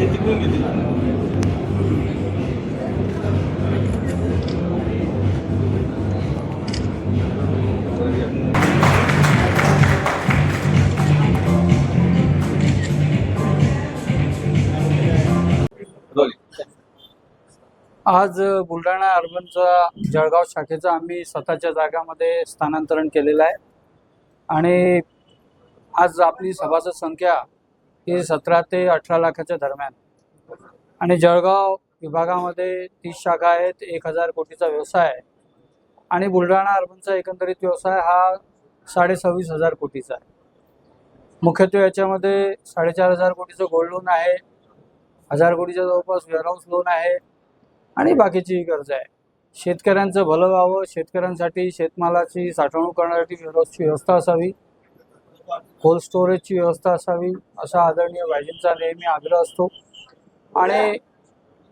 आज बुलढाणा अर्बनचा जळगाव शाखेचं आम्ही स्वतःच्या जागामध्ये स्थानांतरण केलेलं आहे आणि आज आपली सभासद संख्या ही 17 ते 18 लाखाच्या दरम्यान आणि जळगाव विभागामध्ये 30 शाखा आहेत, 1000 कोटीचा व्यवसाय आहे आणि बुलढाणा अर्बनचा एकंदरीत व्यवसाय हा 26,500 कोटीचा आहे। मुख्यत्वे याच्यामध्ये 4,500 कोटीचं गोल्ड लोन आहे, 1000 कोटीच्या जवळपास वेअरहाऊस लोन आहे आणि बाकीची गरज आहे। शेतकऱ्यांचं भलं व्हावं, शेतकऱ्यांसाठी शेतमालाची साठवणूक करण्यासाठी वेअरहाऊसची व्यवस्था असावी, कोल्ड स्टोरेजची व्यवस्था असावी असा आदरणीय भाईजींचा नेहमी आग्रह असतो आणि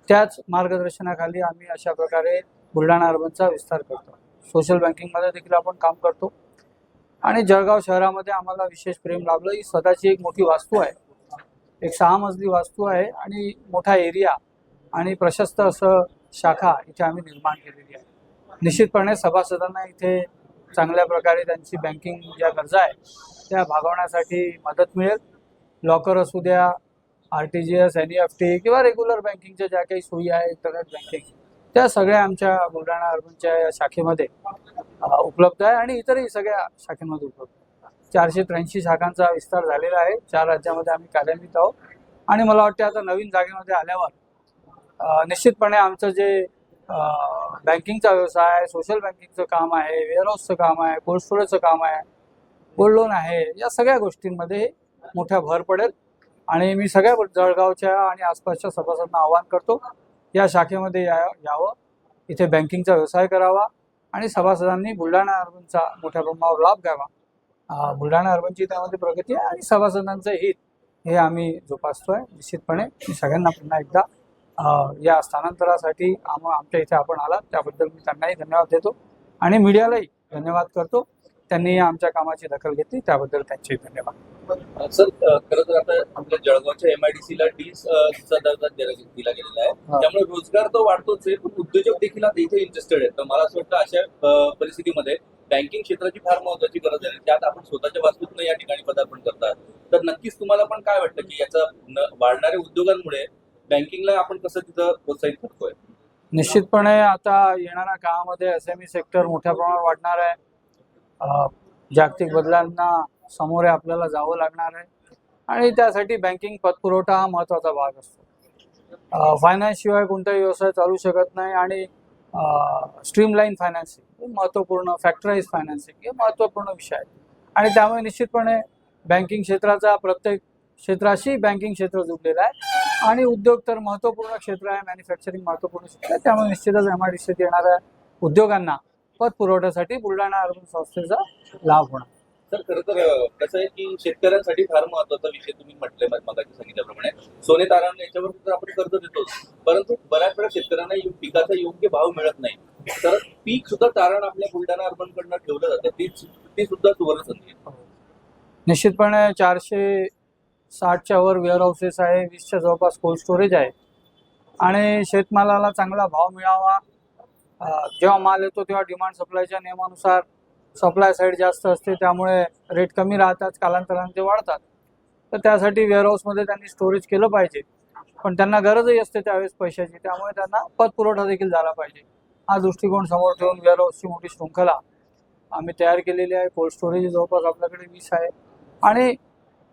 त्याच मार्गदर्शनाखाली आम्ही अशा प्रकारे बुलढाणा अर्बनचा विस्तार करतो। सोशल बँकिंगमध्ये देखील आपण काम करतो आणि जळगाव शहरामध्ये आम्हाला विशेष प्रेम लाभलं। ही स्वतःची एक मोठी वास्तू आहे, एक 6 मजली वास्तू आहे आणि मोठा एरिया आणि प्रशस्त असं शाखा इथे आम्ही निर्माण केलेली आहे। निश्चितपणे सभासदांना इथे चांगल्या प्रकारे त्यांची बँकिंग ज्या गरजा आहेत त्या भागवण्यासाठी मदत मिळेल। लॉकर असू द्या, RTGS, NEFT किंवा रेग्युलर बँकिंगच्या ज्या काही सोयी आहेत, इंटरनेट बँकिंग, त्या सगळ्या आमच्या बुलढाणा अर्बनच्या या शाखेमध्ये उपलब्ध आहे आणि इतरही सगळ्या शाखेमध्ये उपलब्ध आहे। 483 शाखांचा विस्तार झालेला आहे। 4 राज्यामध्ये आम्ही कार्यान्वित आहोत आणि मला वाटते आता नवीन जागेमध्ये आल्यावर निश्चितपणे आमचं जे बँकिंगचा व्यवसाय, सोशल बँकिंगचं काम आहे, वेअरहाऊसचं काम आहे, कोल्ड स्टोरेजचं काम आहे, गोल्ड लोन आहे, या सगळ्या गोष्टींमध्ये मोठ्या भर पडेल आणि मी सगळ्या जळगावच्या आणि आसपासच्या सभासदांना आवाहन करतो या शाखेमध्ये यावं, इथे बँकिंगचा व्यवसाय करावा आणि सभासदांनी बुलढाणा अर्बनचा मोठ्या प्रमाणावर लाभ घ्यावा। बुलढाणा अर्बनची त्यामध्ये प्रगती आहे आणि सभासदांचं हित हे आम्ही जोपासतोय। निश्चितपणे मी सगळ्यांना पुन्हा एकदा या स्थानांतरासाठी आमच्या इथे आपण आलात त्याबद्दल मी त्यांनाही धन्यवाद देतो आणि मीडियालाही धन्यवाद करतो। त्यांनी आमच्या कामाची दखल घेतली त्याबद्दल त्यांचेही धन्यवाद। सर, खरं तर आता आपल्या जळगावच्या MIDC ला चा दर्जा दिला गेलेला आहे, त्यामुळे रोजगार तर वाढतोच आहे, पण उद्योजक देखील आता इथे इंटरेस्टेड आहेत। तर मला असं वाटतं अशा परिस्थितीमध्ये बँकिंग क्षेत्राची फार महत्त्वाची गरज आहे। त्यात आपण स्वतःच्या वास्तूतून या ठिकाणी पदार्पण करतात, तर नक्कीच तुम्हाला पण काय वाटतं की याचा वाढणाऱ्या उद्योगांमुळे बँकिंगला आपण कसं तिथं प्रोत्साहित करतोय? निश्चितपणे आता येणाऱ्या काळामध्ये SME सेक्टर मोठ्या प्रमाणावर वाढणार आहे। जागतिक बदलांना सामोरे आपल्याला जावं लागणार आहे आणि त्यासाठी बँकिंग पतपुरवठा हा महत्त्वाचा भाग असतो। फायनान्स शिवाय कोणताही व्यवसाय चालू शकत नाही आणि स्ट्रीमलाईन फायनान्सिंग हे महत्त्वपूर्ण, फॅक्टराइज फायनान्सिंग हे महत्त्वपूर्ण विषय आहे आणि त्यामुळे निश्चितपणे बँकिंग क्षेत्राचा प्रत्येक क्षेत्राशी बँकिंग क्षेत्र जुळलेलं आहे आणि उद्योग तर महत्त्वपूर्ण क्षेत्र आहे, मॅन्युफॅक्चरिंग महत्त्वपूर्ण क्षेत्र आहे। त्यामुळे निश्चितच MIDCत येणाऱ्या उद्योगांना पतपुरवठ्यासाठी बुलढाणा अर्बन संस्थेचा लाभ होणार। सर, खरं तर कसं आहे की शेतकऱ्यांसाठी फार महत्त्वाचा विषय तुम्ही म्हटले, मगाशी सांगितल्याप्रमाणे सोने तारण याच्यावर तर आपण कर्ज देतो, परंतु बऱ्याच वेळा शेतकऱ्यांना पिकाचा योग्य भाव मिळत नाही, तर पीक सुद्धा तारण आपल्या बुलढाणा अर्बनकडनं ठेवलं जातं, ती सुद्धा सुवर्ण संधी आहे। निश्चितपणे 460च्या वर वेअरहाऊसेस आहे, 20च्या जवळपास कोल्ड स्टोरेज आहे आणि शेतमालाला चांगला भाव मिळावा। जेव्हा माल येतो तेव्हा डिमांड सप्लायच्या नियमानुसार सप्लाय साईड जास्त असते, त्यामुळे रेट कमी राहतात, कालांतराने ते वाढतात। तर त्यासाठी वेअरहाऊसमध्ये त्यांनी स्टोरेज केलं पाहिजे, पण त्यांना गरजही असते त्यावेळेस पैशाची, त्यामुळे त्यांना पतपुरवठा देखील झाला पाहिजे। हा दृष्टिकोन समोर ठेवून वेअरहाऊसची मोठी शृंखला आम्ही तयार केलेली आहे। कोल्ड स्टोरेज जवळपास आपल्याकडे 20 आहे आणि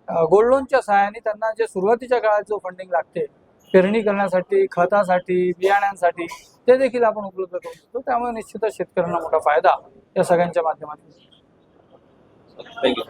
गोल्ड लोनच्या सहाय्याने त्यांना जे सुरुवातीच्या काळात जो फंडिंग लागते पेरणी करण्यासाठी, खतासाठी, बियाण्यांसाठी, ते देखील आपण उपलब्ध करू शकतो। त्यामुळे निश्चितच शेतकऱ्यांना मोठा फायदा या सगळ्यांच्या माध्यमातून। थँक्यू।